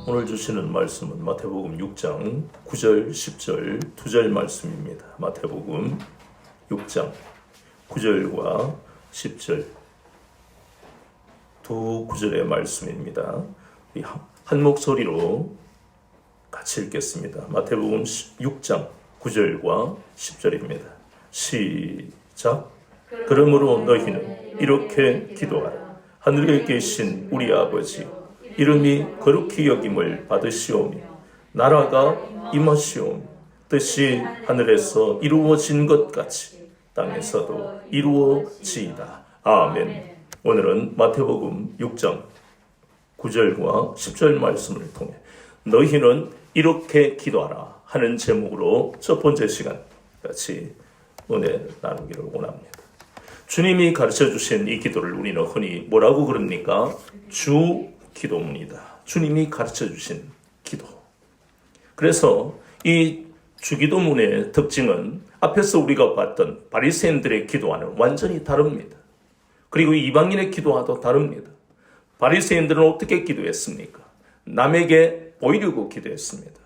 오늘 주시는 말씀은 마태복음 6장 9절, 10절, 2절 말씀입니다. 마태복음 6장 9절과 10절 두 구절의 말씀입니다. 한 목소리로 같이 읽겠습니다. 마태복음 6장 9절과 10절입니다. 시작. 그러므로 너희는 이렇게 기도하라. 하늘에 계신 우리 아버지, 이름이 거룩히 여김을 받으시오며 나라가 임하시오며 뜻이 하늘에서 이루어진 것 같이 땅에서도 이루어지이다. 아멘. 오늘은 마태복음 6장 9절과 10절 말씀을 통해 너희는 이렇게 기도하라 하는 제목으로 첫 번째 시간 같이 은혜 나누기를 원합니다. 주님이 가르쳐주신 이 기도를 우리는 흔히 뭐라고 그럽니까? 주 기도문이다. 주님이 가르쳐주신 기도. 그래서 이 주기도문의 특징은 앞에서 우리가 봤던 바리새인들의 기도와는 완전히 다릅니다. 그리고 이방인의 기도와도 다릅니다. 바리새인들은 어떻게 기도했습니까? 남에게 보이려고 기도했습니다.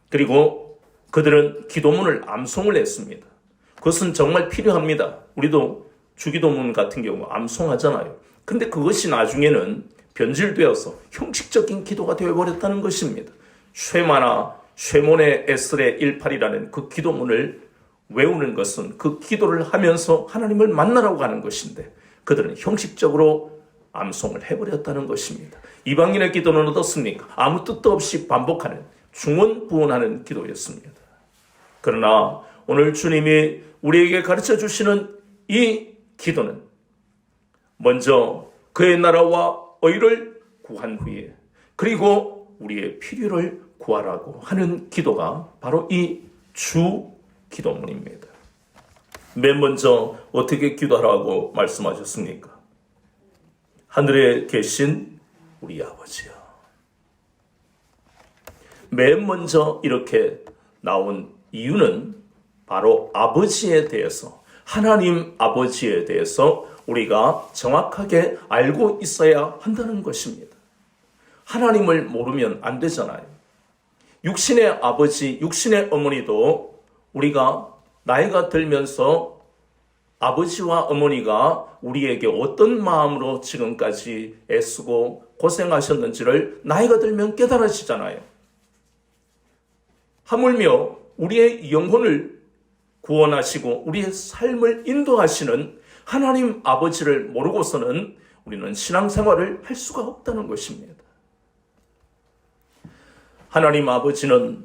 그리고 그들은 기도문을 암송을 했습니다. 그것은 정말 필요합니다. 우리도 주기도문 같은 경우 암송하잖아요. 근데 그것이 나중에는 변질되어서 형식적인 기도가 되어버렸다는 것입니다. 쉐마나 쉐몬의 에스레 18이라는 그 기도문을 외우는 것은 그 기도를 하면서 하나님을 만나라고 하는 것인데 그들은 형식적으로 암송을 해버렸다는 것입니다. 이방인의 기도는 어떻습니까? 아무 뜻도 없이 반복하는 중언부언하는 기도였습니다. 그러나 오늘 주님이 우리에게 가르쳐 주시는 이 기도는 먼저 그의 나라와 의를 구한 후에 그리고 우리의 필요를 구하라고 하는 기도가 바로 이 주 기도문입니다. 맨 먼저 어떻게 기도하라고 말씀하셨습니까? 하늘에 계신 우리 아버지요. 맨 먼저 이렇게 나온 이유는 바로 아버지에 대해서, 하나님 아버지에 대해서 우리가 정확하게 알고 있어야 한다는 것입니다. 하나님을 모르면 안 되잖아요. 육신의 아버지, 육신의 어머니도 우리가 나이가 들면서 아버지와 어머니가 우리에게 어떤 마음으로 지금까지 애쓰고 고생하셨는지를 나이가 들면 깨달아지잖아요. 하물며 우리의 영혼을 구원하시고 우리의 삶을 인도하시는 하나님 아버지를 모르고서는 우리는 신앙생활을 할 수가 없다는 것입니다. 하나님 아버지는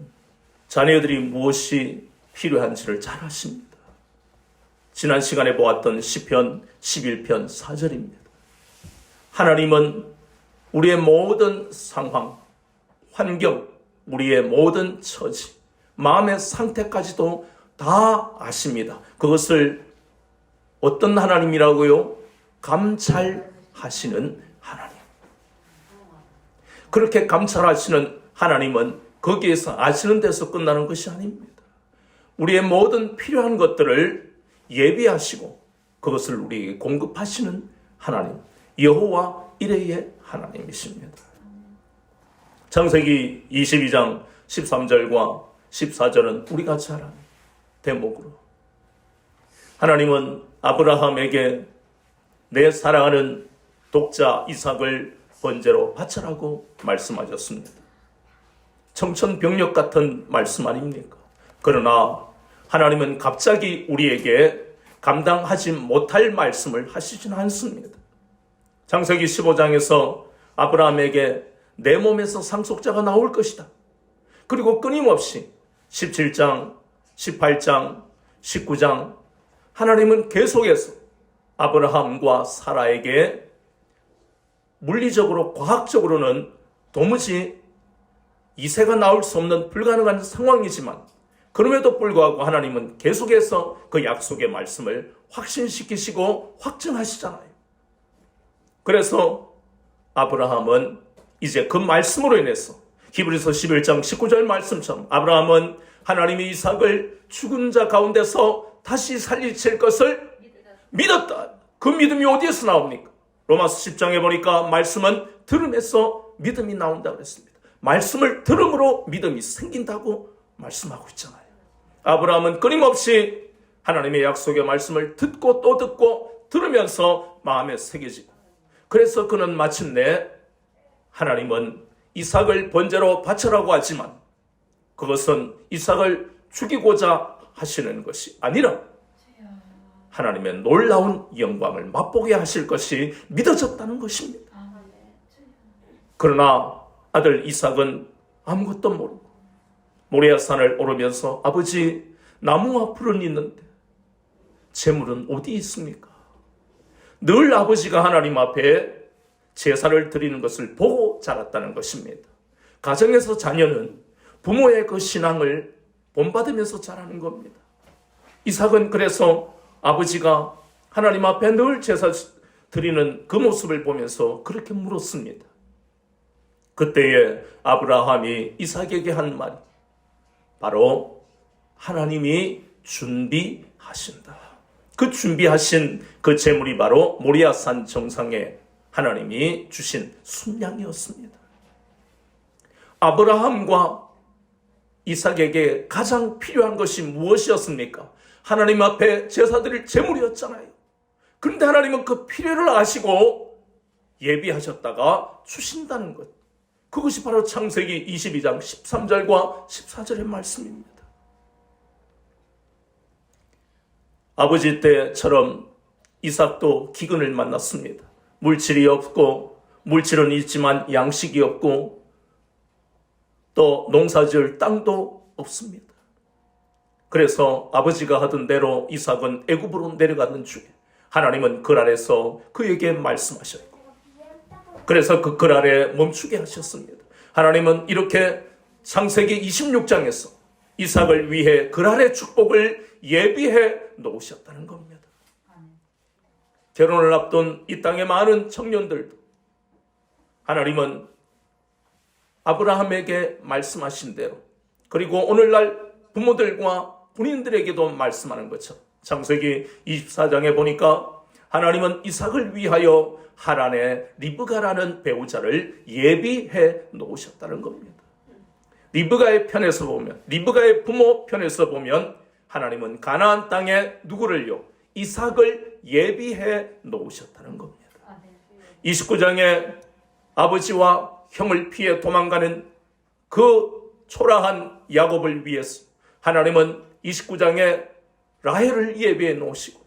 자녀들이 무엇이 필요한지를 잘 아십니다. 지난 시간에 보았던 시편 11편 4절입니다. 하나님은 우리의 모든 상황, 환경, 우리의 모든 처지, 마음의 상태까지도 다 아십니다. 그것을 어떤 하나님이라고요? 감찰하시는 하나님. 그렇게 감찰하시는 하나님은 거기에서 아시는 데서 끝나는 것이 아닙니다. 우리의 모든 필요한 것들을 예비하시고 그것을 우리에게 공급하시는 하나님, 여호와 이레의 하나님이십니다. 창세기 22장 13절과 14절은 우리가 잘 아는 대목으로 하나님은 아브라함에게 내 사랑하는 독자 이삭을 번제로 바쳐라고 말씀하셨습니다. 청천벽력 같은 말씀 아닙니까? 그러나 하나님은 갑자기 우리에게 감당하지 못할 말씀을 하시지는 않습니다. 창세기 15장에서 아브라함에게 내 몸에서 상속자가 나올 것이다. 그리고 끊임없이 17장, 18장, 19장 하나님은 계속해서 아브라함과 사라에게 물리적으로 과학적으로는 도무지 이세가 나올 수 없는 불가능한 상황이지만 그럼에도 불구하고 하나님은 계속해서 그 약속의 말씀을 확신시키시고 확증하시잖아요. 그래서 아브라함은 이제 그 말씀으로 인해서 히브리서 11장 19절 말씀처럼 아브라함은 하나님이 이삭을 죽은 자 가운데서 다시 살리실 것을 믿었다. 그 믿음이 어디에서 나옵니까? 로마서 10장에 보니까 말씀은 들음에서 믿음이 나온다고 그랬습니다. 말씀을 들음으로 믿음이 생긴다고 말씀하고 있잖아요. 아브라함은 끊임없이 하나님의 약속의 말씀을 듣고 또 듣고 들으면서 마음에 새겨지고, 그래서 그는 마침내 하나님은 이삭을 번제로 바쳐라고 하지만 그것은 이삭을 죽이고자 하시는 것이 아니라 하나님의 놀라운 영광을 맛보게 하실 것이 믿어졌다는 것입니다. 그러나 아들 이삭은 아무것도 모르고 모리아산을 오르면서 아버지, 나무와 풀은 있는데 재물은 어디 있습니까? 늘 아버지가 하나님 앞에 제사를 드리는 것을 보고 자랐다는 것입니다. 가정에서 자녀는 부모의 그 신앙을 본받으면서 자라는 겁니다. 이삭은 그래서 아버지가 하나님 앞에 늘 제사 드리는 그 모습을 보면서 그렇게 물었습니다. 그때에 아브라함이 이삭에게 한 말이 바로 하나님이 준비하신다. 그 준비하신 그 제물이 바로 모리아산 정상에 하나님이 주신 순양이었습니다. 아브라함과 이삭에게 가장 필요한 것이 무엇이었습니까? 하나님 앞에 제사드릴 제물이었잖아요. 그런데 하나님은 그 필요를 아시고 예비하셨다가 주신다는 것. 그것이 바로 창세기 22장 13절과 14절의 말씀입니다. 아버지 때처럼 이삭도 기근을 만났습니다. 물질이 없고, 물질은 있지만 양식이 없고, 또 농사지을 땅도 없습니다. 그래서 아버지가 하던 대로 이삭은 애굽으로 내려가는 중에 하나님은 그 아래서 그에게 말씀하셨고, 그래서 그 글 아래 멈추게 하셨습니다. 하나님은 이렇게 창세기 26장에서 이삭을 위해 글 아래 축복을 예비해 놓으셨다는 겁니다. 결혼을 앞둔 이 땅의 많은 청년들도 하나님은 아브라함에게 말씀하신 대로, 그리고 오늘날 부모들과 군인들에게도 말씀하는 것처럼 창세기 24장에 보니까 하나님은 이삭을 위하여 하란의 리브가라는 배우자를 예비해 놓으셨다는 겁니다. 리브가의 편에서 보면, 리브가의 부모 편에서 보면 하나님은 가나안 땅에 누구를요? 이삭을 예비해 놓으셨다는 겁니다. 29장에 아버지와 형을 피해 도망가는 그 초라한 야곱을 위해서 하나님은 29장에 라헬을 예비해 놓으시고,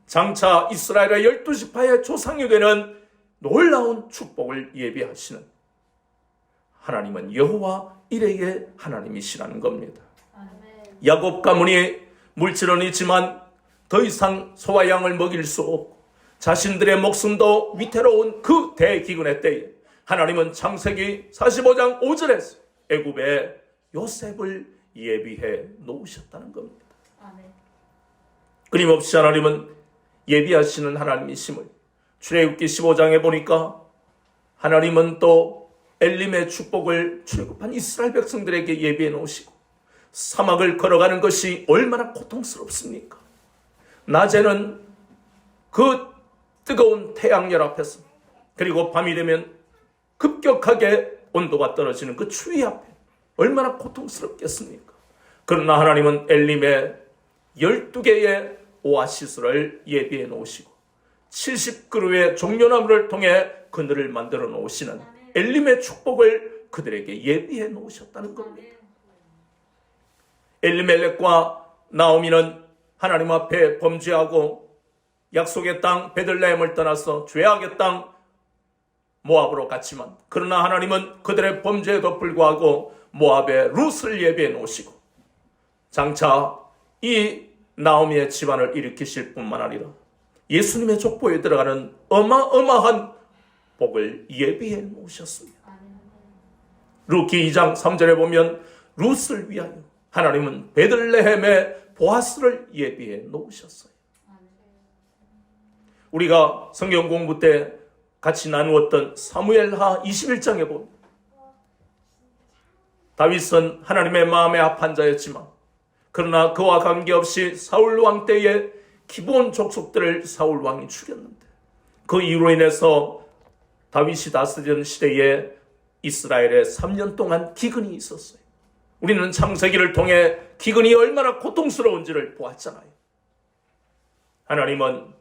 장차 이스라엘의 12지파의 조상이 되는 놀라운 축복을 예비하시는 하나님은 여호와 이레의 하나님이시라는 겁니다. 야곱 가문이 물질은 있지만 더 이상 소와 양을 먹일 수 없고 자신들의 목숨도 위태로운 그 대기근의 때에 하나님은 창세기 45장 5절에서 애굽에 요셉을 예비해 놓으셨다는 겁니다. 끊임없이 하나님은 예비하시는 하나님이심을 출애굽기 15장에 보니까 하나님은 또 엘림의 축복을 출애굽한 이스라엘 백성들에게 예비해 놓으시고, 사막을 걸어가는 것이 얼마나 고통스럽습니까? 낮에는 그 뜨거운 태양열 앞에서, 그리고 밤이 되면 급격하게 온도가 떨어지는 그 추위 앞에 얼마나 고통스럽겠습니까? 그러나 하나님은 엘림의 12개의 오아시스를 예비해 놓으시고 70그루의 종려나무를 통해 그늘을 만들어 놓으시는 엘림의 축복을 그들에게 예비해 놓으셨다는 겁니다. 엘리멜렉과 나오미는 하나님 앞에 범죄하고 약속의 땅 베들레헴을 떠나서 죄악의 땅 모압으로 갔지만, 그러나 하나님은 그들의 범죄에도 불구하고 모압의 룻을 예비해 놓으시고 장차 이 나오미의 집안을 일으키실 뿐만 아니라 예수님의 족보에 들어가는 어마어마한 복을 예비해 놓으셨습니다. 루키 2장 3절에 보면 룻을 위하여 하나님은 베들레헴의 보아스를 예비해 놓으셨어요. 우리가 성경 공부 때 같이 나누었던 사무엘하 21장에 보면 다윗은 하나님의 마음에 합한 자였지만, 그러나 그와 관계없이 사울 왕 때에 기브온 족속들을 사울 왕이 죽였는데, 그 이유로 인해서 다윗이 다스리던 시대에 이스라엘에 3년 동안 기근이 있었어요. 우리는 창세기를 통해 기근이 얼마나 고통스러운지를 보았잖아요. 하나님은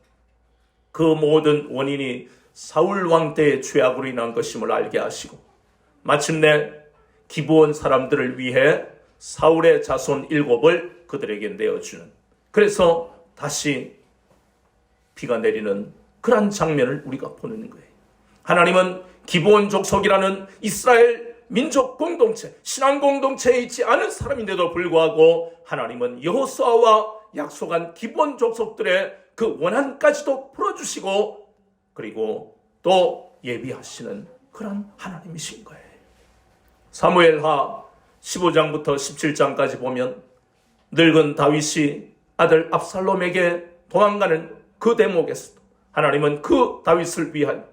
그 모든 원인이 사울 왕 때의 죄악으로 인한 것임을 알게 하시고 마침내 기브온 사람들을 위해 사울의 자손 7을 그들에게 내어주는, 그래서 다시 비가 내리는 그런 장면을 우리가 보는 거예요. 하나님은 기브온 족속이라는 이스라엘 민족 공동체, 신앙 공동체에 있지 않은 사람인데도 불구하고 하나님은 여호수아와 약속한 기브온 족속들의 그 원한까지도 풀어주시고 그리고 또 예비하시는 그런 하나님이신 거예요. 사무엘하 15장부터 17장까지 보면 늙은 다윗이 아들 압살롬에게 도망가는 그 대목에서도 하나님은 그 다윗을 위하여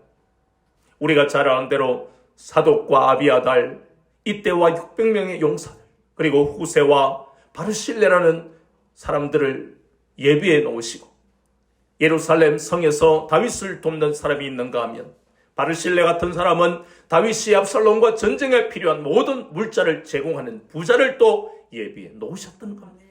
우리가 잘 아는 대로 사독과 아비아달, 이때와 600명의 용사들, 그리고 후세와 바르실레라는 사람들을 예비해 놓으시고 예루살렘 성에서 다윗을 돕는 사람이 있는가 하면 바르실레 같은 사람은 다윗이 압살롬과 전쟁에 필요한 모든 물자를 제공하는 부자를 또 예비해 놓으셨던 겁니다.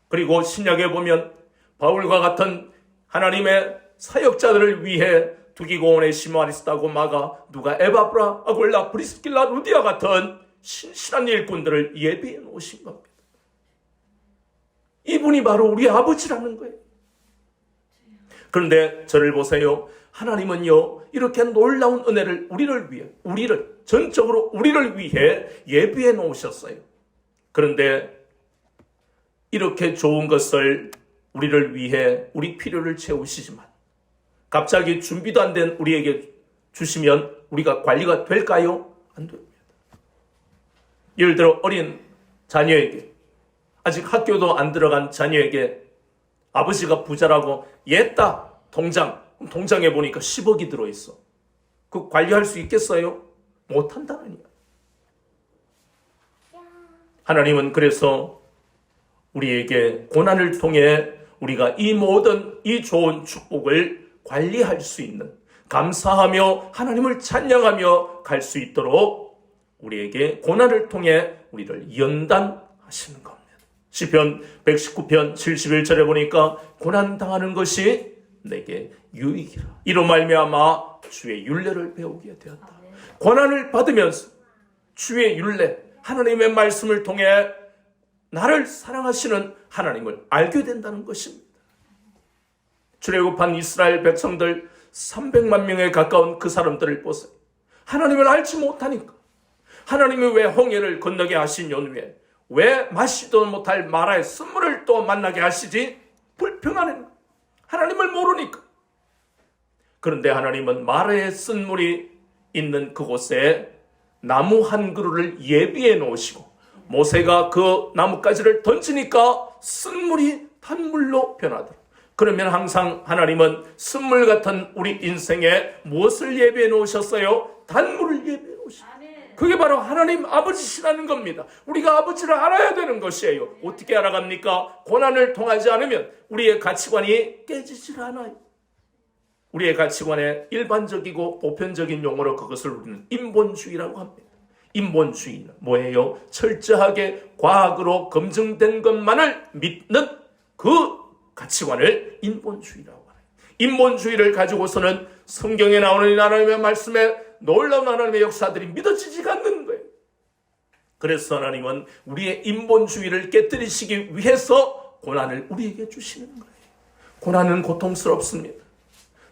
그리고 신약에 보면 바울과 같은 하나님의 사역자들을 위해 두기고원의 시므아리스다고 마가, 누가 에바브라, 아굴라, 브리스길라, 루디아 같은 신실한 일꾼들을 예비해 놓으신 겁니다. 이분이 바로 우리 아버지라는 거예요. 그런데 저를 보세요. 하나님은요, 이렇게 놀라운 은혜를 전적으로 우리를 위해 예비해 놓으셨어요. 그런데 이렇게 좋은 것을 우리를 위해 우리 필요를 채우시지만 갑자기 준비도 안 된 우리에게 주시면 우리가 관리가 될까요? 안 됩니다. 예를 들어 어린 자녀에게, 아직 학교도 안 들어간 자녀에게 아버지가 부자라고 옛다 통장에 보니까 10억이 들어있어. 그 관리할 수 있겠어요? 못한다느냐. 하나님은 그래서 우리에게 고난을 통해 우리가 이 모든 이 좋은 축복을 관리할 수 있는, 감사하며 하나님을 찬양하며 갈 수 있도록 우리에게 고난을 통해 우리를 연단하시는 겁니다. 시편 119편 71절에 보니까 고난당하는 것이 내게 유익이라. 이로 말미암아 주의 율례를 배우게 되었다. 고난을 받으면서 주의 율례, 하나님의 말씀을 통해 나를 사랑하시는 하나님을 알게 된다는 것입니다. 출애굽한 이스라엘 백성들 300만 명에 가까운 그 사람들을 보세요. 하나님을 알지 못하니까, 하나님이 왜 홍해를 건너게 하신 연후에 왜 마시도 못할 마라의 쓴물을 또 만나게 하시지? 불평하는 거예요. 하나님을 모르니까. 그런데 하나님은 마라의 쓴물이 있는 그곳에 나무 한 그루를 예비해 놓으시고 모세가 그 나뭇가지를 던지니까 쓴물이 단물로 변하더라. 그러면 항상 하나님은 쓴물 같은 우리 인생에 무엇을 예비해 놓으셨어요? 단물을 예비해 놓으셨어요. 그게 바로 하나님 아버지시라는 겁니다. 우리가 아버지를 알아야 되는 것이에요. 어떻게 알아갑니까? 고난을 통하지 않으면 우리의 가치관이 깨지질 않아요. 우리의 가치관의 일반적이고 보편적인 용어로 그것을 우리는 인본주의라고 합니다. 인본주의는 뭐예요? 철저하게 과학으로 검증된 것만을 믿는 그 가치관을 인본주의라고 하는 거예요. 인본주의를 가지고서는 성경에 나오는 하나님의 말씀에 놀라운 하나님의 역사들이 믿어지지가 않는 거예요. 그래서 하나님은 우리의 인본주의를 깨뜨리시기 위해서 고난을 우리에게 주시는 거예요. 고난은 고통스럽습니다.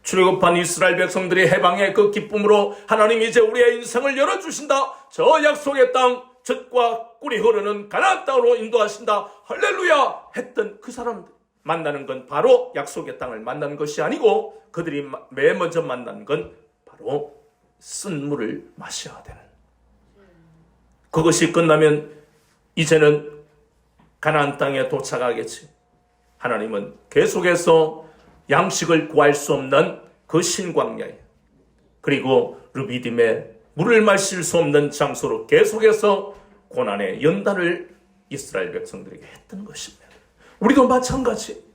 출애굽한 이스라엘 백성들이 해방의 그 기쁨으로 하나님 이제 우리의 인생을 열어주신다. 저 약속의 땅, 젖과 꿀이 흐르는 가나안 땅으로 인도하신다. 할렐루야 했던 그 사람들 만나는 건 바로 약속의 땅을 만나는 것이 아니고 그들이 맨 먼저 만난 건 바로 쓴 물을 마셔야 되는, 그것이 끝나면 이제는 가나안 땅에 도착하겠지. 하나님은 계속해서 양식을 구할 수 없는 그 신광야에, 그리고 르비딤의 물을 마실 수 없는 장소로 계속해서 고난의 연단을 이스라엘 백성들에게 했던 것입니다. 우리도 마찬가지.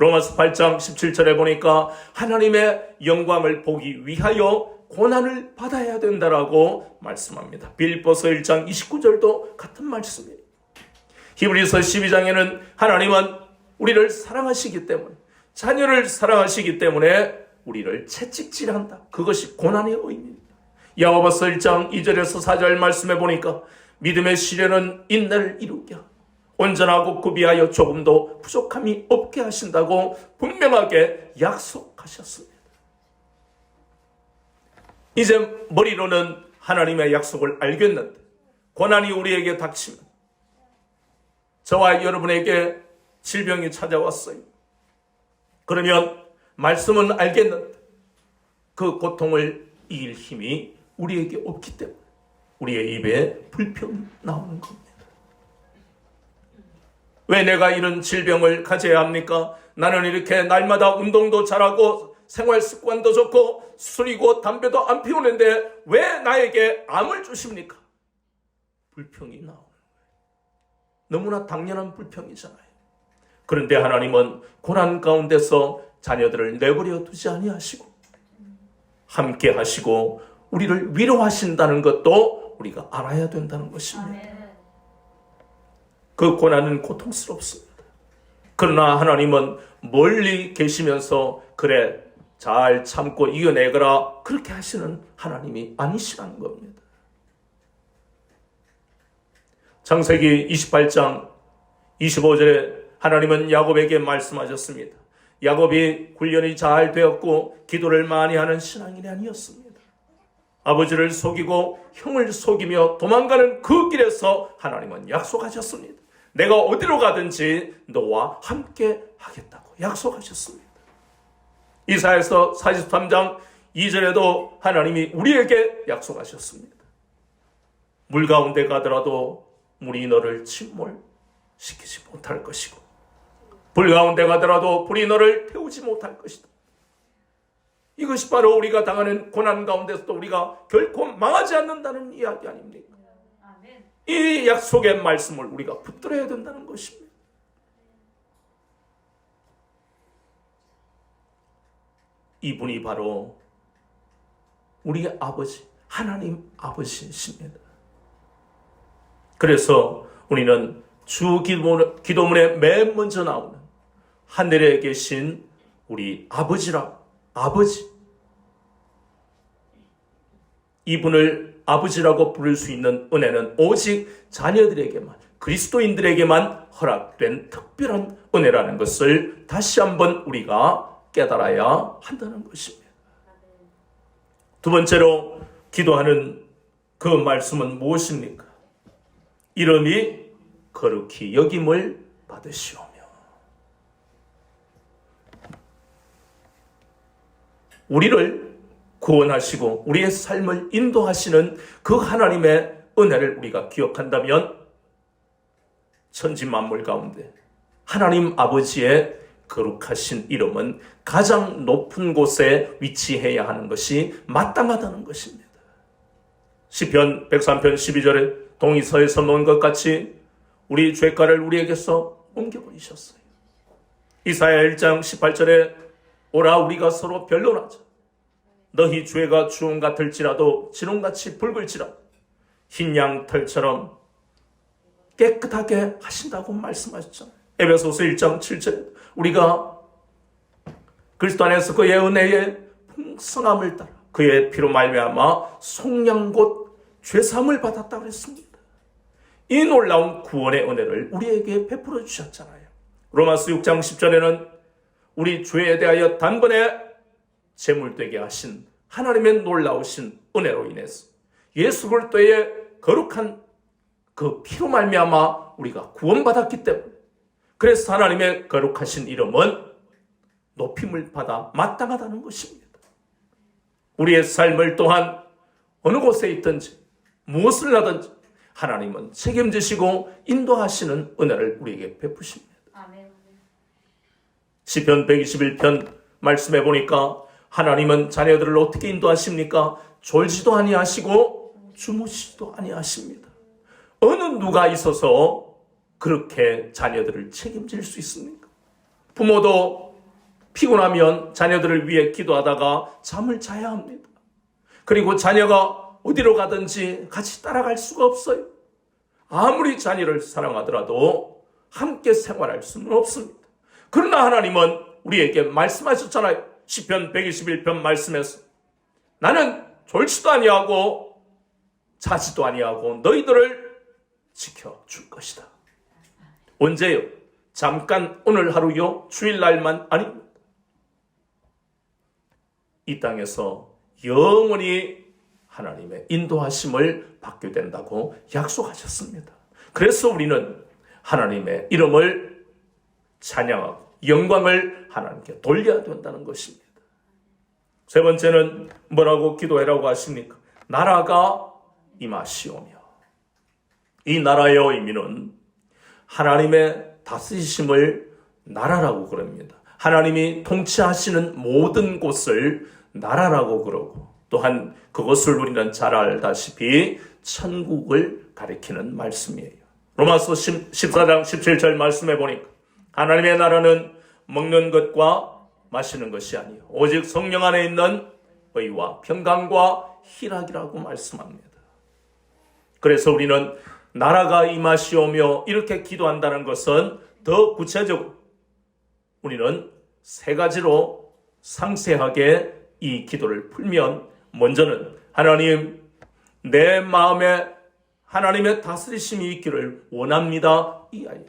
로마서 8장 17절에 보니까 하나님의 영광을 보기 위하여 고난을 받아야 된다라고 말씀합니다. 빌립보서 1장 29절도 같은 말씀이에요. 히브리서 12장에는 하나님은 우리를 사랑하시기 때문에, 자녀를 사랑하시기 때문에 우리를 채찍질한다. 그것이 고난의 의미입니다. 야고보서 1장 2절에서 4절 말씀해 보니까 믿음의 시련은 인내를 이루게 하고 온전하고 구비하여 조금도 부족함이 없게 하신다고 분명하게 약속하셨습니다. 이제 머리로는 하나님의 약속을 알겠는데 고난이 우리에게 닥치면, 저와 여러분에게 질병이 찾아왔어요. 그러면 말씀은 알겠는데 그 고통을 이길 힘이 우리에게 없기 때문에 우리의 입에 불평이 나오는 겁니다. 왜 내가 이런 질병을 가져야 합니까? 나는 이렇게 날마다 운동도 잘하고 생활 습관도 좋고 술이고 담배도 안 피우는데 왜 나에게 암을 주십니까? 불평이 나오는 거예요. 너무나 당연한 불평이잖아요. 그런데 하나님은 고난 가운데서 자녀들을 내버려 두지 아니하시고 함께 하시고 우리를 위로하신다는 것도 우리가 알아야 된다는 것입니다. 그 고난은 고통스럽습니다. 그러나 하나님은 멀리 계시면서 그래 잘 참고 이겨내거라 그렇게 하시는 하나님이 아니시라는 겁니다. 창세기 28장 25절에 하나님은 야곱에게 말씀하셨습니다. 야곱이 훈련이 잘 되었고 기도를 많이 하는 신앙인이 아니었습니다. 아버지를 속이고 형을 속이며 도망가는 그 길에서 하나님은 약속하셨습니다. 내가 어디로 가든지 너와 함께 하겠다고 약속하셨습니다. 이사야서 43장 2절에도 하나님이 우리에게 약속하셨습니다. 물 가운데 가더라도 물이 너를 침몰시키지 못할 것이고 불 가운데 가더라도 불이 너를 태우지 못할 것이다. 이것이 바로 우리가 당하는 고난 가운데서도 우리가 결코 망하지 않는다는 이야기 아닙니까? 이 약속의 말씀을 우리가 붙들어야 된다는 것입니다. 이분이 바로 우리의 아버지, 하나님 아버지이십니다. 그래서 우리는 주 기도문에 맨 먼저 나오는 하늘에 계신 우리 아버지, 이분을 아버지라고 부를 수 있는 은혜는 오직 자녀들에게만, 그리스도인들에게만 허락된 특별한 은혜라는 것을 다시 한번 우리가 깨달아야 한다는 것입니다. 두 번째로 기도하는 그 말씀은 무엇입니까? 이름이 거룩히 여김을 받으시오며. 우리를 구원하시고 우리의 삶을 인도하시는 그 하나님의 은혜를 우리가 기억한다면 천지 만물 가운데 하나님 아버지의 거룩하신 이름은 가장 높은 곳에 위치해야 하는 것이 마땅하다는 것입니다. 시편 103편 12절에 동이 서에서 놓은 것 같이 우리 죄가를 우리에게서 옮겨버리셨어요. 이사야 1장 18절에 오라 우리가 서로 변론하자. 너희 죄가 주홍 같을지라도 진홍같이 붉을지라도 흰 양 털처럼 깨끗하게 하신다고 말씀하셨잖아요. 에베소서 1장 7절에 우리가 그리스도 안에서 그의 은혜의 풍성함을 따라 그의 피로 말미암아 속량 곧 죄사함을 받았다고 했습니다. 이 놀라운 구원의 은혜를 우리에게 베풀어 주셨잖아요. 로마서 6장 10절에는 우리 죄에 대하여 단번에 제물되게 하신 하나님의 놀라우신 은혜로 인해서 예수 그리스도의 거룩한 그 피로 말미암아 우리가 구원받았기 때문에, 그래서 하나님의 거룩하신 이름은 높임을 받아 마땅하다는 것입니다. 우리의 삶을 또한 어느 곳에 있든지 무엇을 하든지 하나님은 책임지시고 인도하시는 은혜를 우리에게 베푸십니다. 시편 121편 말씀해 보니까 하나님은 자녀들을 어떻게 인도하십니까? 졸지도 아니하시고 주무시지도 아니하십니다. 어느 누가 있어서 그렇게 자녀들을 책임질 수 있습니까? 부모도 피곤하면 자녀들을 위해 기도하다가 잠을 자야 합니다. 그리고 자녀가 어디로 가든지 같이 따라갈 수가 없어요. 아무리 자녀를 사랑하더라도 함께 생활할 수는 없습니다. 그러나 하나님은 우리에게 말씀하셨잖아요. 시편 121편 말씀에서 나는 졸지도 아니하고 자지도 아니하고 너희들을 지켜줄 것이다. 언제요? 잠깐 오늘 하루요? 주일날만 아닙니다. 이 땅에서 영원히 하나님의 인도하심을 받게 된다고 약속하셨습니다. 그래서 우리는 하나님의 이름을 찬양하고 영광을 하나님께 돌려야 된다는 것입니다. 세 번째는 뭐라고 기도해라고 하십니까? 나라가 임하시오며. 이 나라의 의미는 하나님의 다스리심을 나라라고 그럽니다. 하나님이 통치하시는 모든 곳을 나라라고 그러고, 또한 그것을 우리는 잘 알다시피 천국을 가리키는 말씀이에요. 로마서 14장 17절 말씀해 보니까 하나님의 나라는 먹는 것과 마시는 것이 아니요 오직 성령 안에 있는 의와 평강과 희락이라고 말씀합니다. 그래서 우리는 나라가 임하시오며 이렇게 기도한다는 것은 더 구체적으로 우리는 세 가지로 상세하게 이 기도를 풀면, 먼저는 하나님, 내 마음에 하나님의 다스리심이 있기를 원합니다. 이 이야기.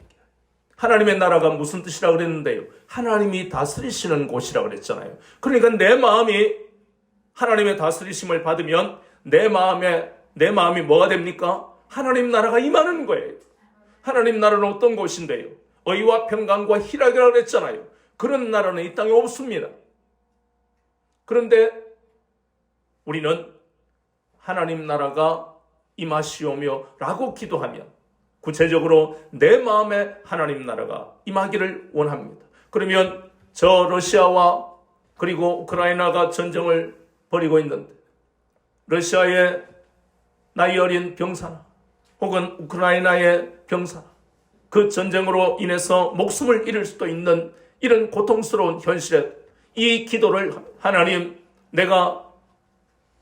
하나님의 나라가 무슨 뜻이라고 그랬는데요? 하나님이 다스리시는 곳이라고 그랬잖아요. 그러니까 내 마음이 하나님의 다스리심을 받으면 내 마음이 뭐가 됩니까? 하나님 나라가 임하는 거예요. 하나님 나라는 어떤 곳인데요? 의와 평강과 희락이라고 그랬잖아요. 그런 나라는 이 땅에 없습니다. 그런데 우리는 하나님 나라가 임하시오며 라고 기도하면 구체적으로 내 마음에 하나님 나라가 임하기를 원합니다. 그러면 저 러시아와 그리고 우크라이나가 전쟁을 벌이고 있는데 러시아의 나이 어린 병사나 혹은 우크라이나의 병사나 그 전쟁으로 인해서 목숨을 잃을 수도 있는 이런 고통스러운 현실에 이 기도를 하나님, 내가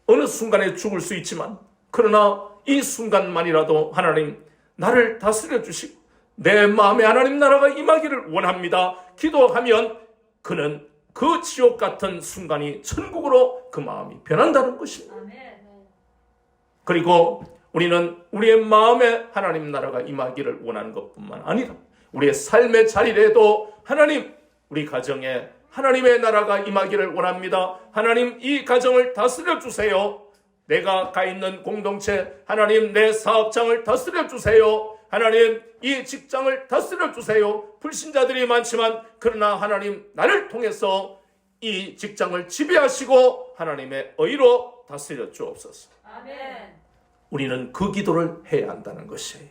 어느 순간에 죽을 수 있지만 그러나 이 순간만이라도 하나님 나를 다스려 주시고 내 마음에 하나님 나라가 임하기를 원합니다. 기도하면 그는 그 지옥 같은 순간이 천국으로 그 마음이 변한다는 것입니다. 그리고 우리는 우리의 마음에 하나님 나라가 임하기를 원하는 것뿐만 아니라 우리의 삶의 자리에도 하나님, 우리 가정에 하나님의 나라가 임하기를 원합니다. 하나님, 이 가정을 다스려 주세요. 내가 가 있는 공동체, 하나님, 내 사업장을 다스려 주세요. 하나님, 이 직장을 다스려 주세요. 불신자들이 많지만 그러나 하나님, 나를 통해서 이 직장을 지배하시고 하나님의 의로 다스려 주옵소서. 아멘. 우리는 그 기도를 해야 한다는 것이에요.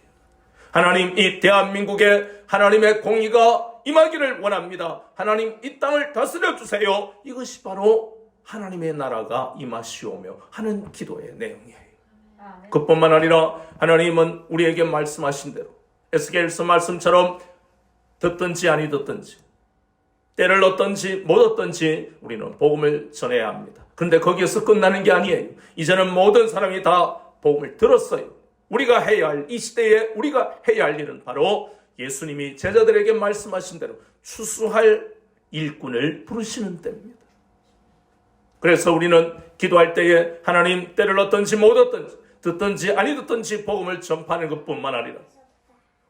하나님, 이 대한민국에 하나님의 공의가 임하기를 원합니다. 하나님, 이 땅을 다스려 주세요. 이것이 바로 하나님의 나라가 임하시오며 하는 기도의 내용이에요. 그뿐만 아니라 하나님은 우리에게 말씀하신 대로 에스겔서 말씀처럼 듣든지 아니 듣든지 때를 얻든지 못 얻든지 우리는 복음을 전해야 합니다. 그런데 거기에서 끝나는 게 아니에요. 이제는 모든 사람이 다 복음을 들었어요. 우리가 해야 할, 이 시대에 우리가 해야 할 일은 바로 예수님이 제자들에게 말씀하신 대로 추수할 일꾼을 부르시는 때입니다. 그래서 우리는 기도할 때에 하나님, 때를 얻든지 못 얻든지 듣든지 아니 듣든지 복음을 전파하는 것뿐만 아니라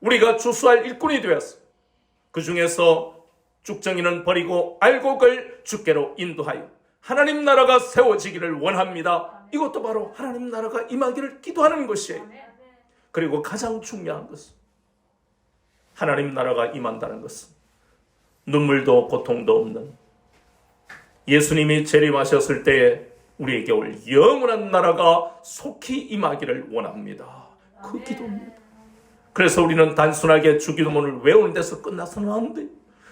우리가 추수할 일꾼이 되었어. 그 중에서 쭉정이는 버리고 알곡을 주께로 인도하여 하나님 나라가 세워지기를 원합니다. 이것도 바로 하나님 나라가 임하기를 기도하는 것이에요. 그리고 가장 중요한 것은 하나님 나라가 임한다는 것은 눈물도 고통도 없는 예수님이 재림하셨을 때에 우리에게 올 영원한 나라가 속히 임하기를 원합니다. 그 기도입니다. 그래서 우리는 단순하게 주기도문을 외우는 데서 끝나서는 안 돼요.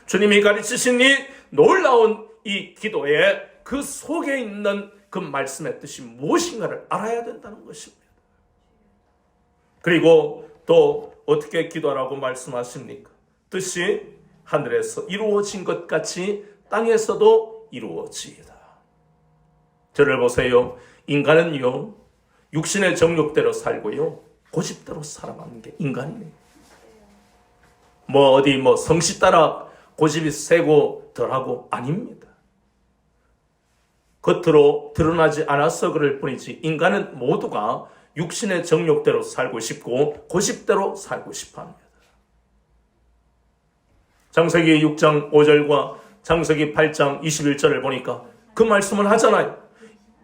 주님이 가르치신 이 놀라운 이 기도에 그 속에 있는 그 말씀의 뜻이 무엇인가를 알아야 된다는 것입니다. 그리고 또 어떻게 기도하라고 말씀하십니까? 뜻이 하늘에서 이루어진 것 같이 땅에서도 이루어지이다. 저를 보세요. 인간은요, 육신의 정욕대로 살고요, 고집대로 살아가는 게 인간이에요. 어디 성씨 따라 고집이 세고 덜하고 아닙니다. 겉으로 드러나지 않아서 그럴 뿐이지 인간은 모두가 육신의 정욕대로 살고 싶고 고집대로 살고 싶어 합니다. 창세기 6장 5절과 창세기 8장 21절을 보니까 그 말씀을 하잖아요.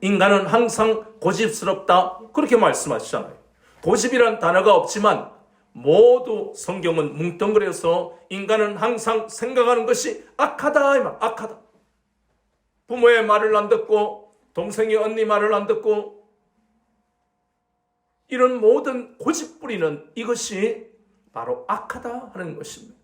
인간은 항상 고집스럽다, 그렇게 말씀하시잖아요. 고집이란 단어가 없지만 모두 성경은 뭉뚱그려서 인간은 항상 생각하는 것이 악하다, 악하다. 부모의 말을 안 듣고 동생이 언니 말을 안 듣고 이런 모든 고집 부리는 이것이 바로 악하다 하는 것입니다.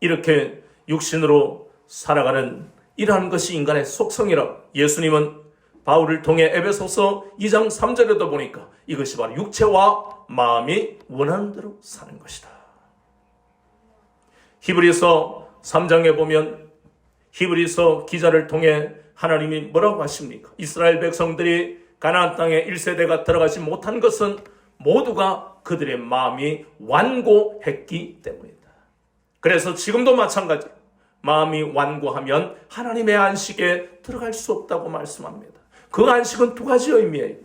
이렇게 육신으로 살아가는 이러한 것이 인간의 속성이라 예수님은 바울을 통해 에베소서 2장 3절에도 보니까 이것이 바로 육체와 마음이 원하는 대로 사는 것이다. 히브리서 3장에 보면 히브리서 기자를 통해 하나님이 뭐라고 하십니까? 이스라엘 백성들이 가나안 땅에 1세대가 들어가지 못한 것은 모두가 그들의 마음이 완고했기 때문이다. 그래서 지금도 마찬가지, 마음이 완고하면 하나님의 안식에 들어갈 수 없다고 말씀합니다. 그 안식은 두 가지 의미예요.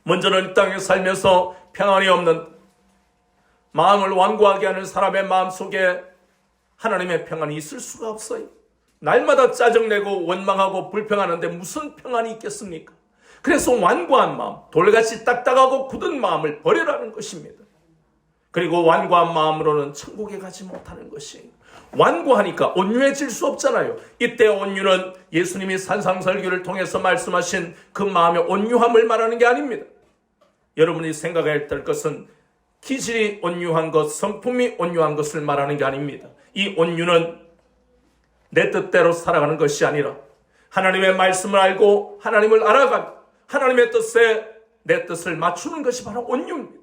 먼저는 이 땅에 살면서 평안이 없는, 마음을 완고하게 하는 사람의 마음 속에 하나님의 평안이 있을 수가 없어요. 날마다 짜증내고 원망하고 불평하는데 무슨 평안이 있겠습니까? 그래서 완고한 마음, 돌같이 딱딱하고 굳은 마음을 버리라는 것입니다. 그리고 완고한 마음으로는 천국에 가지 못하는 것이에요. 완고하니까 온유해질 수 없잖아요. 이때 온유는 예수님이 산상설교를 통해서 말씀하신 그 마음의 온유함을 말하는 게 아닙니다. 여러분이 생각해야 될 것은 기질이 온유한 것, 성품이 온유한 것을 말하는 게 아닙니다. 이 온유는 내 뜻대로 살아가는 것이 아니라 하나님의 말씀을 알고 하나님을 알아가고 하나님의 뜻에 내 뜻을 맞추는 것이 바로 온유입니다.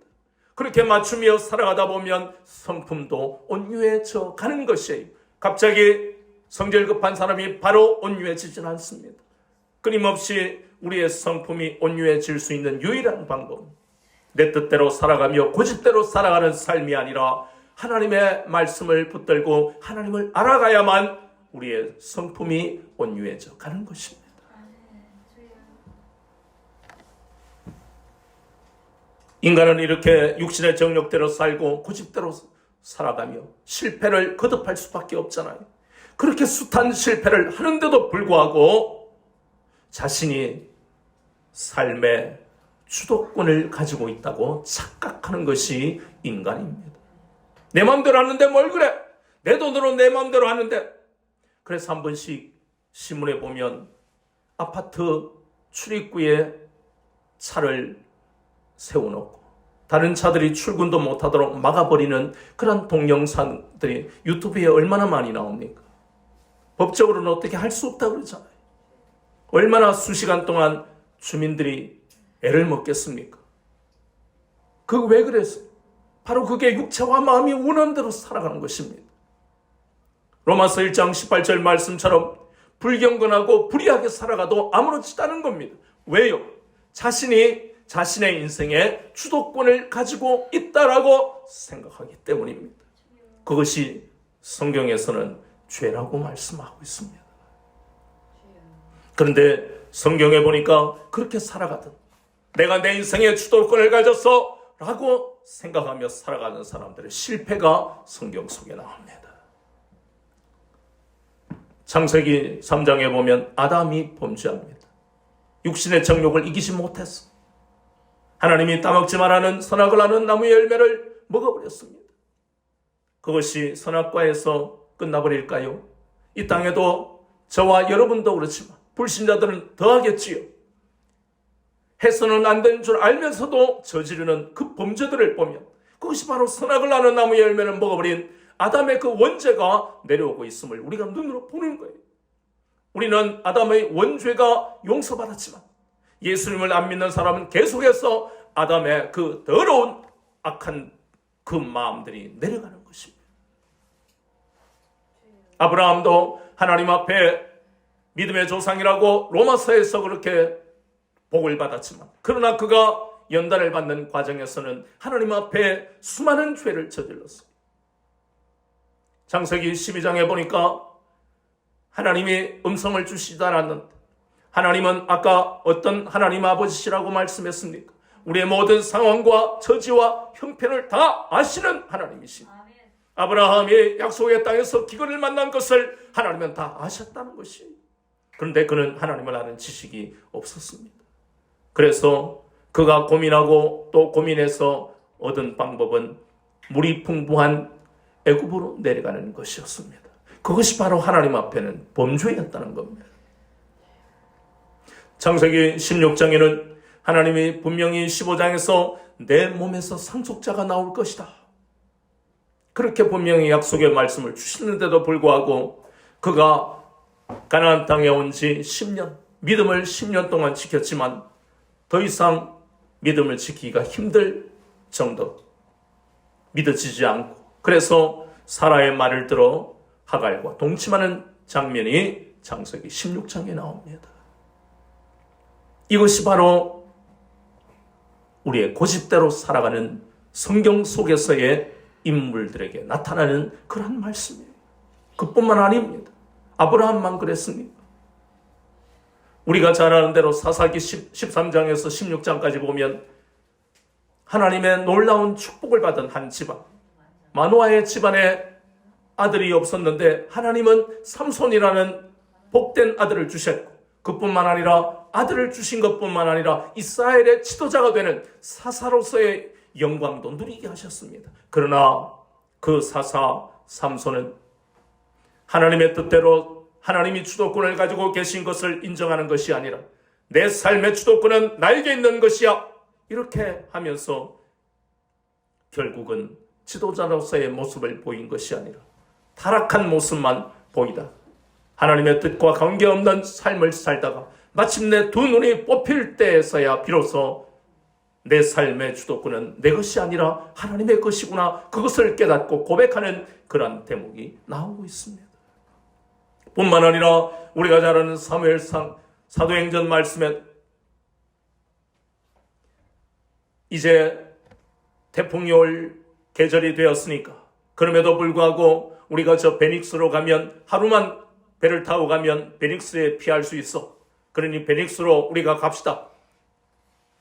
그렇게 맞추며 살아가다 보면 성품도 온유해져 가는 것이에요. 갑자기 성질 급한 사람이 바로 온유해지지는 않습니다. 끊임없이 우리의 성품이 온유해질 수 있는 유일한 방법은 내 뜻대로 살아가며 고집대로 살아가는 삶이 아니라 하나님의 말씀을 붙들고 하나님을 알아가야만 우리의 성품이 온유해져 가는 것입니다. 인간은 이렇게 육신의 정욕대로 살고 고집대로 살아가며 실패를 거듭할 수밖에 없잖아요. 그렇게 숱한 실패를 하는데도 불구하고 자신이 삶의 주도권을 가지고 있다고 착각하는 것이 인간입니다. 내 마음대로 하는데 뭘 그래? 내 돈으로 내 마음대로 하는데. 그래서 한 번씩 신문에 보면 아파트 출입구에 차를 세워놓고 다른 차들이 출근도 못하도록 막아버리는 그런 동영상들이 유튜브에 얼마나 많이 나옵니까? 법적으로는 어떻게 할 수 없다고 그러잖아요. 얼마나 수시간 동안 주민들이 애를 먹겠습니까? 그 왜 그랬어요? 바로 그게 육체와 마음이 원하는 대로 살아가는 것입니다. 로마서 1장 18절 말씀처럼 불경건하고 불의하게 살아가도 아무렇지도 않은 겁니다. 왜요? 자신이 자신의 인생에 주도권을 가지고 있다라고 생각하기 때문입니다. 그것이 성경에서는 죄라고 말씀하고 있습니다. 그런데 성경에 보니까 그렇게 살아가든 내가 내 인생에 주도권을 가졌어 라고 생각하며 살아가는 사람들의 실패가 성경 속에 나옵니다. 창세기 3장에 보면 아담이 범죄합니다. 육신의 정욕을 이기지 못했어. 하나님이 따먹지 말라는 선악을 아는 나무의 열매를 먹어버렸습니다. 그것이 선악과에서 끝나버릴까요? 이 땅에도 저와 여러분도 그렇지만 불신자들은 더하겠지요. 해서는 안 되는 줄 알면서도 저지르는 그 범죄들을 보면 그것이 바로 선악을 아는 나무의 열매를 먹어버린 아담의 그 원죄가 내려오고 있음을 우리가 눈으로 보는 거예요. 우리는 아담의 원죄가 용서받았지만 예수님을 안 믿는 사람은 계속해서 아담의 그 더러운 악한 그 마음들이 내려가는 것입니다. 아브라함도 하나님 앞에 믿음의 조상이라고 로마서에서 그렇게 복을 받았지만, 그러나 그가 연단을 받는 과정에서는 하나님 앞에 수많은 죄를 저질렀어요. 창세기 12장에 보니까 하나님이 음성을 주시지 않았는데, 하나님은 아까 어떤 하나님 아버지시라고 말씀했습니까? 우리의 모든 상황과 처지와 형편을 다 아시는 하나님이십니다. 아브라함이 약속의 땅에서 기근을 만난 것을 하나님은 다 아셨다는 것이에요. 그런데 그는 하나님을 아는 지식이 없었습니다. 그래서 그가 고민하고 또 고민해서 얻은 방법은 물이 풍부한 애굽으로 내려가는 것이었습니다. 그것이 바로 하나님 앞에는 범죄였다는 겁니다. 창세기 16장에는 하나님이 분명히 15장에서 내 몸에서 상속자가 나올 것이다, 그렇게 분명히 약속의 말씀을 주시는데도 불구하고 그가 가나안 땅에 온 지 10년, 믿음을 10년 동안 지켰지만 더 이상 믿음을 지키기가 힘들 정도 믿어지지 않고, 그래서 사라의 말을 들어 하갈과 동침하는 장면이 창세기 16장에 나옵니다. 이것이 바로 우리의 고집대로 살아가는 성경 속에서의 인물들에게 나타나는 그런 말씀이에요. 그뿐만 아닙니다. 아브라함만 그랬습니까? 우리가 잘 아는 대로 사사기 13장에서 16장까지 보면 하나님의 놀라운 축복을 받은 한 집안, 마노아의 집안에 아들이 없었는데 하나님은 삼손이라는 복된 아들을 주셨고, 그뿐만 아니라 아들을 주신 것뿐만 아니라 이스라엘의 지도자가 되는 사사로서의 영광도 누리게 하셨습니다. 그러나 그 사사 삼손은 하나님의 뜻대로 하나님이 주도권을 가지고 계신 것을 인정하는 것이 아니라 내 삶의 주도권은 나에게 있는 것이야, 이렇게 하면서 결국은 지도자로서의 모습을 보인 것이 아니라 타락한 모습만 보이다 하나님의 뜻과 관계없는 삶을 살다가 마침내 두 눈이 뽑힐 때에서야 비로소 내 삶의 주도권은 내 것이 아니라 하나님의 것이구나, 그것을 깨닫고 고백하는 그런 대목이 나오고 있습니다. 뿐만 아니라 우리가 잘 아는 사무엘상 사도행전 말씀에 이제 태풍이 올 계절이 되었으니까, 그럼에도 불구하고 우리가 저 베닉스로 가면 하루만 배를 타고 가면 베닉스에 피할 수 있어. 그러니 베닉스로 우리가 갑시다.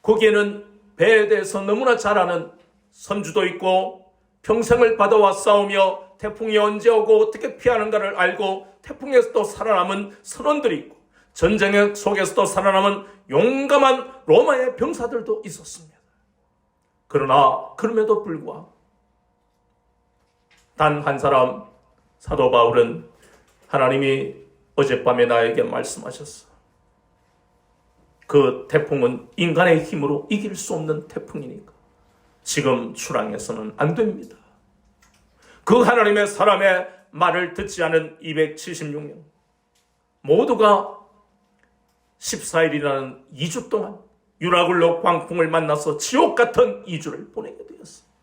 거기에는 배에 대해서 너무나 잘 아는 선주도 있고 평생을 받아와 싸우며 태풍이 언제 오고 어떻게 피하는가를 알고 태풍에서도 살아남은 선원들이 있고 전쟁 속에서도 살아남은 용감한 로마의 병사들도 있었습니다. 그러나 그럼에도 불구하고 단 한 사람, 사도 바울은 하나님이 어젯밤에 나에게 말씀하셨어. 그 태풍은 인간의 힘으로 이길 수 없는 태풍이니까 지금 출항해서는 안 됩니다. 그 하나님의 사람의 말을 듣지 않은 276명 모두가 14일이라는 2주 동안 유라굴로 광풍을 만나서 지옥 같은 2주를 보내게 되었습니다.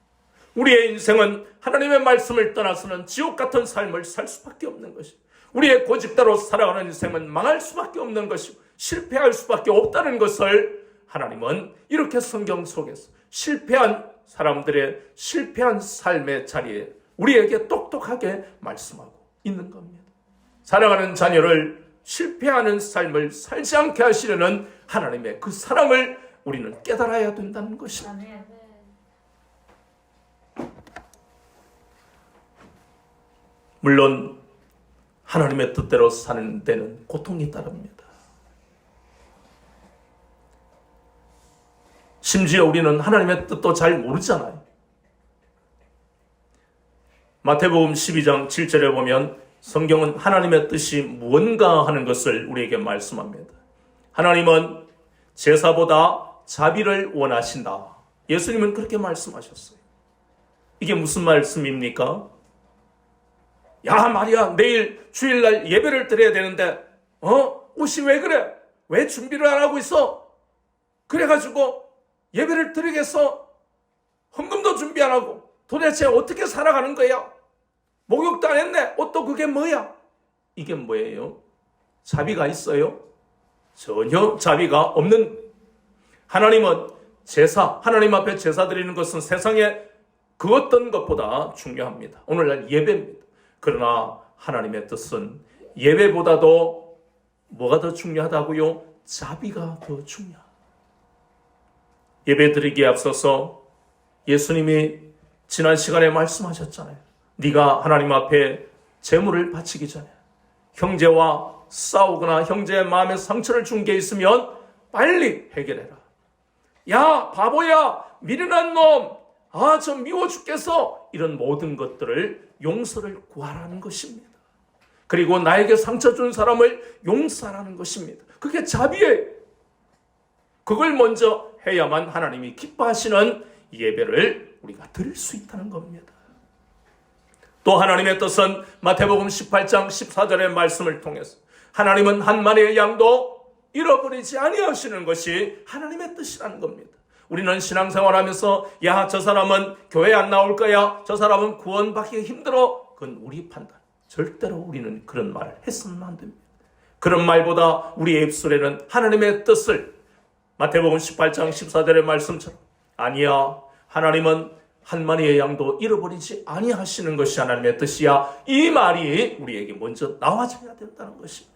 우리의 인생은 하나님의 말씀을 떠나서는 지옥 같은 삶을 살 수밖에 없는 것입니다. 우리의 고집대로 살아가는 인생은 망할 수밖에 없는 것이고 실패할 수밖에 없다는 것을 하나님은 이렇게 성경 속에서 실패한 사람들의 실패한 삶의 자리에 우리에게 똑똑하게 말씀하고 있는 겁니다. 사랑하는 자녀를 실패하는 삶을 살지 않게 하시려는 하나님의 그 사랑을 우리는 깨달아야 된다는 것입니다. 물론 하나님의 뜻대로 사는 데는 고통이 따릅니다. 심지어 우리는 하나님의 뜻도 잘 모르잖아요. 마태복음 12장 7절에 보면 성경은 하나님의 뜻이 무언가 하는 것을 우리에게 말씀합니다. 하나님은 제사보다 자비를 원하신다. 예수님은 그렇게 말씀하셨어요. 이게 무슨 말씀입니까? 야 말이야, 내일 주일날 예배를 드려야 되는데 옷이 왜 그래? 왜 준비를 안 하고 있어? 그래가지고 예배를 드리겠어? 헌금도 준비 안 하고 도대체 어떻게 살아가는 거야? 목욕도 안 했네. 옷도 그게 뭐야? 이게 뭐예요? 자비가 있어요? 전혀 자비가 없는. 하나님은 제사, 하나님 앞에 제사 드리는 것은 세상에 그 어떤 것보다 중요합니다. 오늘날 예배입니다. 그러나 하나님의 뜻은 예배보다도 뭐가 더 중요하다고요? 자비가 더 중요합니다. 예배 드리기에 앞서서 예수님이 지난 시간에 말씀하셨잖아요. 네가 하나님 앞에 제물을 바치기 전에 형제와 싸우거나 형제의 마음에 상처를 준 게 있으면 빨리 해결해라. 야, 바보야, 미련한 놈, 저 미워 죽겠어. 이런 모든 것들을 용서를 구하라는 것입니다. 그리고 나에게 상처 준 사람을 용서하라는 것입니다. 그게 자비예요. 그걸 먼저 해야만 하나님이 기뻐하시는 예배를 우리가 드릴 수 있다는 겁니다. 또 하나님의 뜻은 마태복음 18장 14절의 말씀을 통해서 하나님은 한 마리의 양도 잃어버리지 아니하시는 것이 하나님의 뜻이라는 겁니다. 우리는 신앙생활하면서 야, 저 사람은 교회 안 나올 거야, 저 사람은 구원받기 힘들어, 그건 우리 판단. 절대로 우리는 그런 말 했으면 안 됩니다. 그런 말보다 우리의 입술에는 하나님의 뜻을, 마태복음 18장 14절의 말씀처럼, 아니야, 하나님은 한 마리의 양도 잃어버리지 아니하시는 것이 하나님의 뜻이야, 이 말이 우리에게 먼저 나와줘야 된다는 것입니다.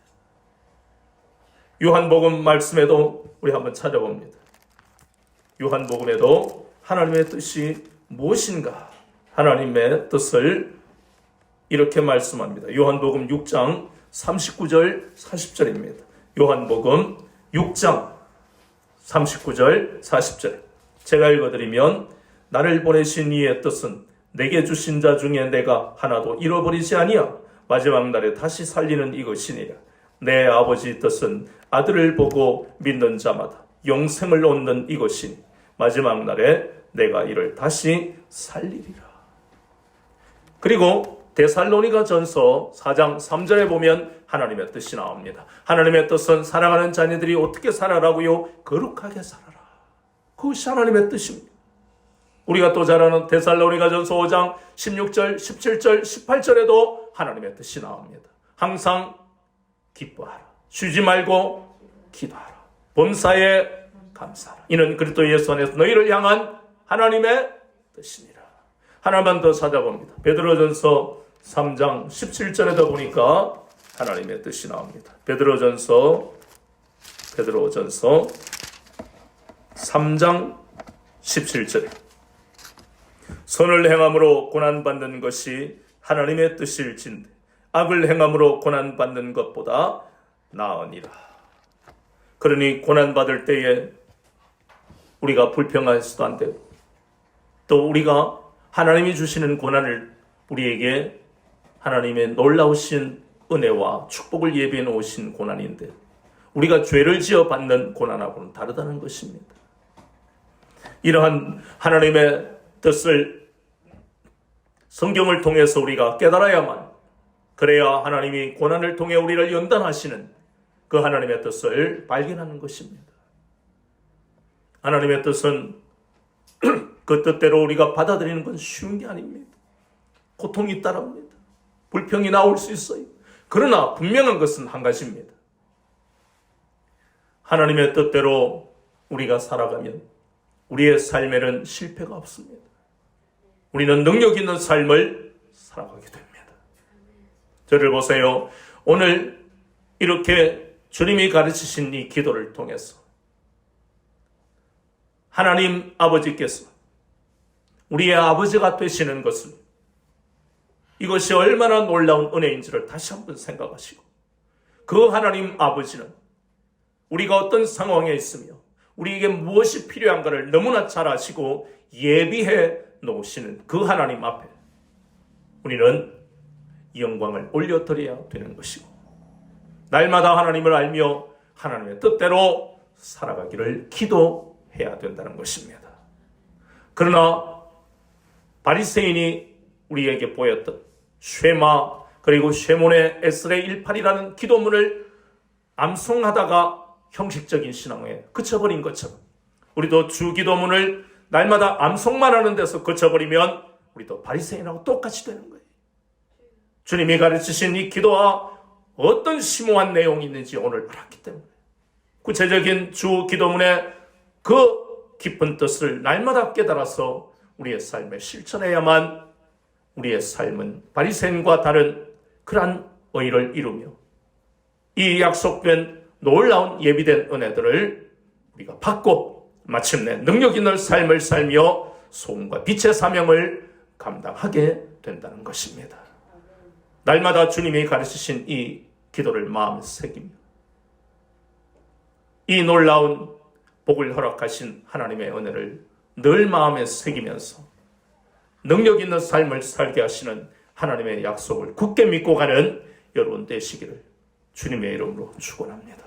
요한복음 말씀에도 우리 한번 찾아봅니다. 요한복음에도 하나님의 뜻이 무엇인가, 하나님의 뜻을 이렇게 말씀합니다. 요한복음 6장 39절 40절입니다. 요한복음 6장 39절 40절. 제가 읽어드리면, 나를 보내신 이의 뜻은 내게 주신 자 중에 내가 하나도 잃어버리지 아니하 마지막 날에 다시 살리는 이것이니라. 내 아버지 뜻은 아들을 보고 믿는 자마다 영생을 얻는 이것이니 마지막 날에 내가 이를 다시 살리리라. 그리고 데살로니가 전서 4장 3절에 보면 하나님의 뜻이 나옵니다. 하나님의 뜻은 사랑하는 자녀들이 어떻게 살아라고요? 거룩하게 살아라. 그것이 하나님의 뜻입니다. 우리가 또 잘 아는 데살로니가 전서 5장 16절, 17절, 18절에도 하나님의 뜻이 나옵니다. 항상 기뻐하라. 쉬지 말고 기도하라. 범사에 감사하라. 이는 그리스도 예수 안에서 너희를 향한 하나님의 뜻이니라. 하나만 더 찾아봅니다. 베드로전서 3장 17절에도 보니까 하나님의 뜻이 나옵니다. 베드로전서 3장 17절에 선을 행함으로 고난받는 것이 하나님의 뜻일진데 악을 행함으로 고난받는 것보다 나으니라. 그러니 고난받을 때에 우리가 불평해서도 안 되고, 또 우리가 하나님이 주시는 고난을 우리에게 하나님의 놀라우신 은혜와 축복을 예비해 놓으신 고난인데 우리가 죄를 지어 받는 고난하고는 다르다는 것입니다. 이러한 하나님의 뜻을 성경을 통해서 우리가 깨달아야만, 그래야 하나님이 고난을 통해 우리를 연단하시는 그 하나님의 뜻을 발견하는 것입니다. 하나님의 뜻은 그 뜻대로 우리가 받아들이는 건 쉬운 게 아닙니다. 고통이 따릅니다. 불평이 나올 수 있어요. 그러나 분명한 것은 한 가지입니다. 하나님의 뜻대로 우리가 살아가면 우리의 삶에는 실패가 없습니다. 우리는 능력 있는 삶을 살아가게 됩니다. 저를 보세요. 오늘 이렇게 주님이 가르치신 이 기도를 통해서 하나님 아버지께서 우리의 아버지가 되시는 것을, 이것이 얼마나 놀라운 은혜인지를 다시 한번 생각하시고, 그 하나님 아버지는 우리가 어떤 상황에 있으며 우리에게 무엇이 필요한가를 너무나 잘 아시고 예비해 놓으시는 그 하나님 앞에 우리는 영광을 올려드려야 되는 것이고, 날마다 하나님을 알며 하나님의 뜻대로 살아가기를 기도해야 된다는 것입니다. 그러나 바리새인이 우리에게 보였던 쉐마, 그리고 쉐몬의 에스레 18이라는 기도문을 암송하다가 형식적인 신앙에 그쳐버린 것처럼, 우리도 주 기도문을 날마다 암송만 하는 데서 그쳐버리면 우리도 바리새인하고 똑같이 되는 거예요. 주님이 가르치신 이 기도와 어떤 심오한 내용이 있는지 오늘 알았기 때문에 구체적인 주 기도문의 그 깊은 뜻을 날마다 깨달아서 우리의 삶에 실천해야만 우리의 삶은 바리새인과 다른 그러한 의를 이루며 이 약속된 놀라운 예비된 은혜들을 우리가 받고 마침내 능력 있는 삶을 살며 소금과 빛의 사명을 감당하게 된다는 것입니다. 날마다 주님이 가르치신 이 기도를 마음에 새기며 이 놀라운 복을 허락하신 하나님의 은혜를 늘 마음에 새기면서 능력 있는 삶을 살게 하시는 하나님의 약속을 굳게 믿고 가는 여러분 되시기를 주님의 이름으로 축원합니다.